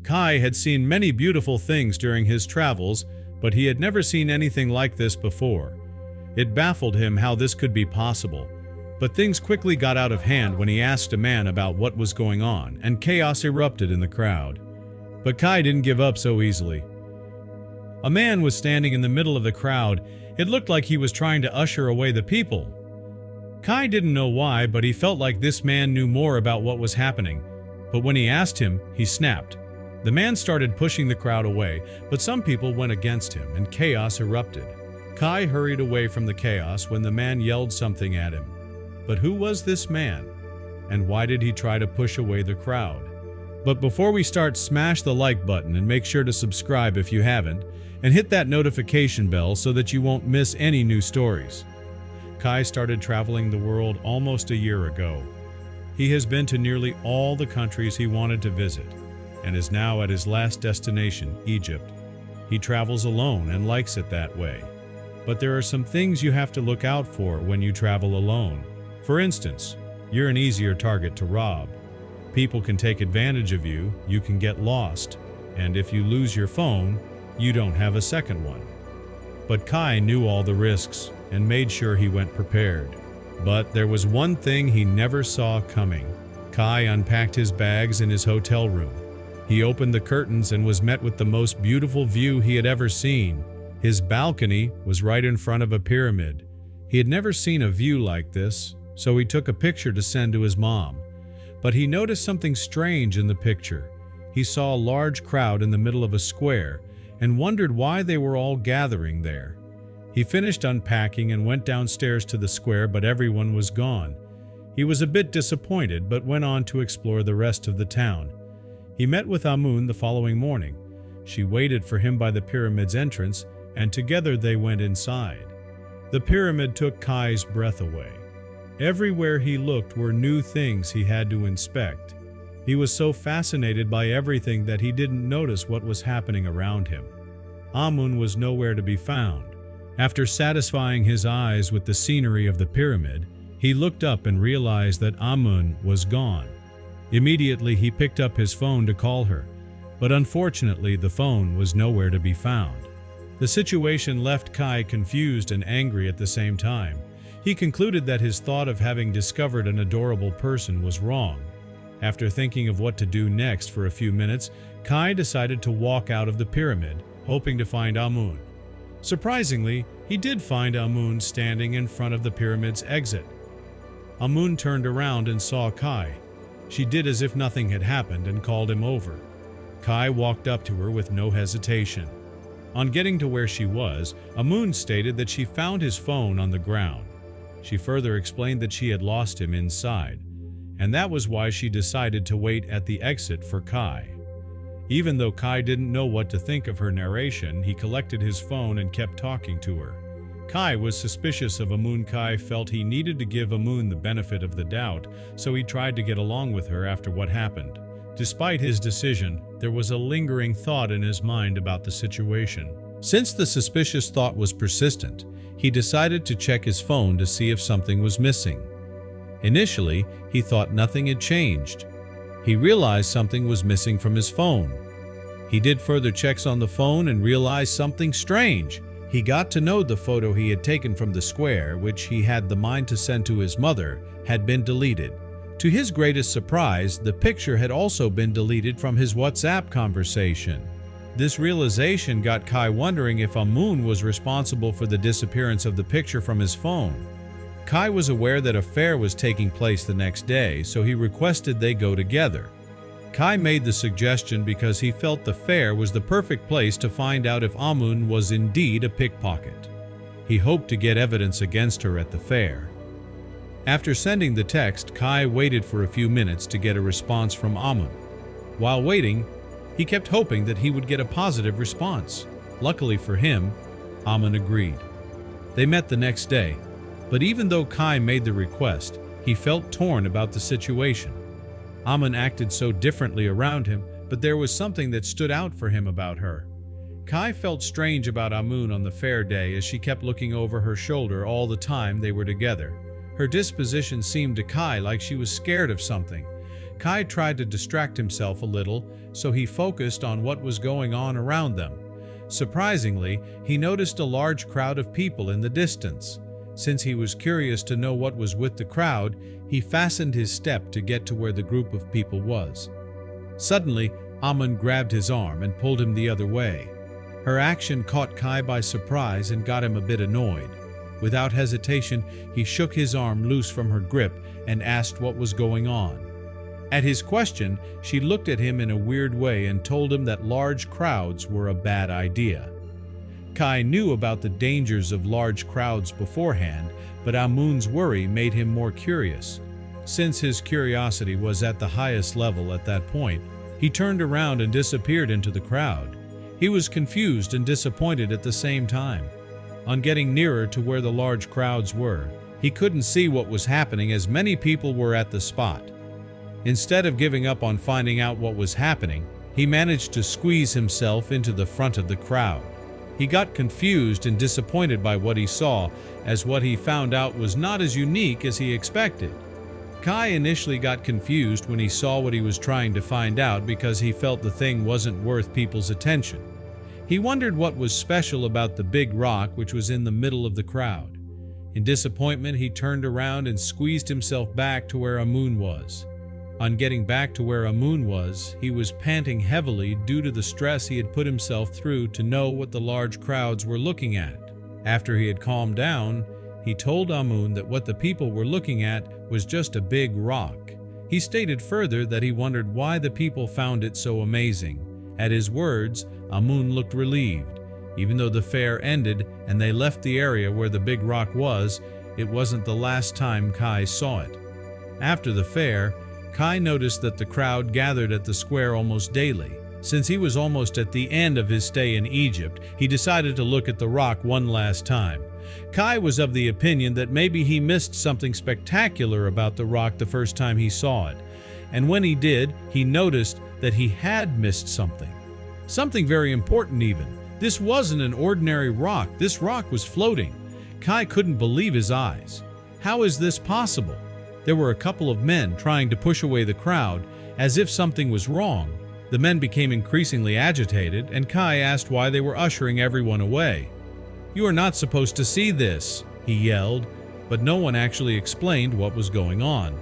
Kai had seen many beautiful things during his travels, but he had never seen anything like this before. It baffled him how this could be possible. But things quickly got out of hand when he asked a man about what was going on, and chaos erupted in the crowd. But Kai didn't give up so easily. A man was standing in the middle of the crowd. It looked like he was trying to usher away the people. Kai didn't know why, but he felt like this man knew more about what was happening. But when he asked him, he snapped. The man started pushing the crowd away, but some people went against him, and chaos erupted. Kai hurried away from the chaos when the man yelled something at him. But who was this man? And why did he try to push away the crowd? But before we start, smash the like button and make sure to subscribe if you haven't, and hit that notification bell so that you won't miss any new stories. Kai started traveling the world almost a year ago. He has been to nearly all the countries he wanted to visit, and is now at his last destination, Egypt. He travels alone and likes it that way. But there are some things you have to look out for when you travel alone. For instance, you're an easier target to rob. People can take advantage of you, you can get lost, and if you lose your phone, you don't have a second one. But Kai knew all the risks and made sure he went prepared. But there was one thing he never saw coming. Kai unpacked his bags in his hotel room. He opened the curtains and was met with the most beautiful view he had ever seen. His balcony was right in front of a pyramid. He had never seen a view like this, so he took a picture to send to his mom. But he noticed something strange in the picture. He saw a large crowd in the middle of a square and wondered why they were all gathering there. He finished unpacking and went downstairs to the square, but everyone was gone. He was a bit disappointed, but went on to explore the rest of the town. He met with Amun the following morning. She waited for him by the pyramid's entrance, and together they went inside. The pyramid took Kai's breath away. Everywhere he looked were new things he had to inspect. He was so fascinated by everything that he didn't notice what was happening around him. Amun was nowhere to be found. After satisfying his eyes with the scenery of the pyramid, he looked up and realized that Amun was gone. Immediately he picked up his phone to call her, but unfortunately the phone was nowhere to be found. The situation left Kai confused and angry at the same time. He concluded that his thought of having discovered an adorable person was wrong. After thinking of what to do next for a few minutes, Kai decided to walk out of the pyramid, hoping to find Amun. Surprisingly, he did find Amun standing in front of the pyramid's exit. Amun turned around and saw Kai. She did as if nothing had happened and called him over. Kai walked up to her with no hesitation. On getting to where she was, Amun stated that she found his phone on the ground. She further explained that she had lost him inside, and that was why she decided to wait at the exit for Kai. Even though Kai didn't know what to think of her narration, he collected his phone and kept talking to her. Kai was suspicious of Amun. Kai felt he needed to give Amun the benefit of the doubt, so he tried to get along with her after what happened. Despite his decision, there was a lingering thought in his mind about the situation. Since the suspicious thought was persistent, he decided to check his phone to see if something was missing. Initially, he thought nothing had changed. He realized something was missing from his phone. He did further checks on the phone and realized something strange. He got to know the photo he had taken from the square, which he had the mind to send to his mother, had been deleted. To his greatest surprise, the picture had also been deleted from his WhatsApp conversation. This realization got Kai wondering if Amun was responsible for the disappearance of the picture from his phone. Kai was aware that a fair was taking place the next day, so he requested they go together. Kai made the suggestion because he felt the fair was the perfect place to find out if Amun was indeed a pickpocket. He hoped to get evidence against her at the fair. After sending the text, Kai waited for a few minutes to get a response from Amun. While waiting, he kept hoping that he would get a positive response. Luckily for him, Amun agreed. They met the next day, but even though Kai made the request, he felt torn about the situation. Amun acted so differently around him, but there was something that stood out for him about her. Kai felt strange about Amun on the fair day as she kept looking over her shoulder all the time they were together. Her disposition seemed to Kai like she was scared of something. Kai tried to distract himself a little, so he focused on what was going on around them. Surprisingly, he noticed a large crowd of people in the distance. Since he was curious to know what was with the crowd, he fastened his step to get to where the group of people was. Suddenly, Amun grabbed his arm and pulled him the other way. Her action caught Kai by surprise and got him a bit annoyed. Without hesitation, he shook his arm loose from her grip and asked what was going on. At his question, she looked at him in a weird way and told him that large crowds were a bad idea. Kai knew about the dangers of large crowds beforehand, but Amun's worry made him more curious. Since his curiosity was at the highest level at that point, he turned around and disappeared into the crowd. He was confused and disappointed at the same time. On getting nearer to where the large crowds were, he couldn't see what was happening as many people were at the spot. Instead of giving up on finding out what was happening, he managed to squeeze himself into the front of the crowd. He got confused and disappointed by what he saw, as what he found out was not as unique as he expected. Kai initially got confused when he saw what he was trying to find out because he felt the thing wasn't worth people's attention. He wondered what was special about the big rock which was in the middle of the crowd. In disappointment, he turned around and squeezed himself back to where Amun was. On getting back to where Amun was, he was panting heavily due to the stress he had put himself through to know what the large crowds were looking at. After he had calmed down, he told Amun that what the people were looking at was just a big rock. He stated further that he wondered why the people found it so amazing. At his words, Amun looked relieved. Even though the fair ended and they left the area where the big rock was, it wasn't the last time Kai saw it. After the fair, Kai noticed that the crowd gathered at the square almost daily. Since he was almost at the end of his stay in Egypt, he decided to look at the rock one last time. Kai was of the opinion that maybe he missed something spectacular about the rock the first time he saw it. And when he did, he noticed that he had missed something. Something very important even. This wasn't an ordinary rock. This rock was floating. Kai couldn't believe his eyes. How is this possible? There were a couple of men trying to push away the crowd, as if something was wrong. The men became increasingly agitated, and Kai asked why they were ushering everyone away. "You are not supposed to see this," he yelled, but no one actually explained what was going on.